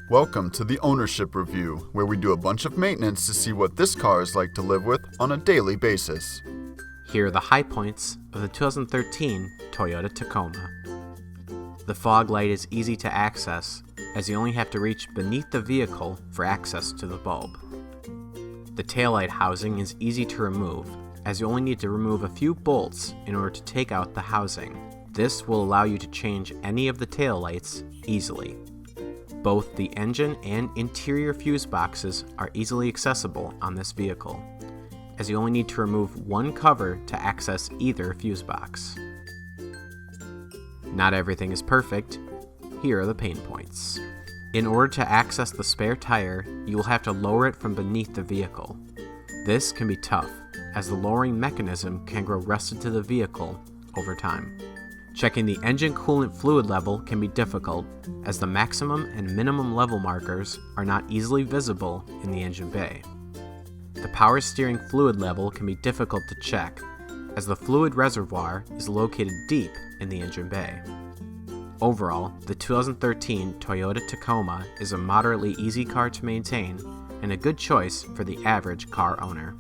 Welcome to the Ownership Review, where we do a bunch of maintenance to see what this car is like to live with on a daily basis. Here are the high points of the 2013 Toyota Tacoma. The fog light is easy to access, as you only have to reach beneath the vehicle for access to the bulb. The taillight housing is easy to remove, as you only need to remove a few bolts in order to take out the housing. This will allow you to change any of the taillights easily. Both the engine and interior fuse boxes are easily accessible on this vehicle, as you only need to remove one cover to access either fuse box. Not everything is perfect. Here are the pain points. In order to access the spare tire, you will have to lower it from beneath the vehicle. This can be tough, as the lowering mechanism can grow rusted to the vehicle over time. Checking the engine coolant fluid level can be difficult, as the maximum and minimum level markers are not easily visible in the engine bay. The power steering fluid level can be difficult to check, as the fluid reservoir is located deep in the engine bay. Overall, the 2013 Toyota Tacoma is a moderately easy car to maintain and a good choice for the average car owner.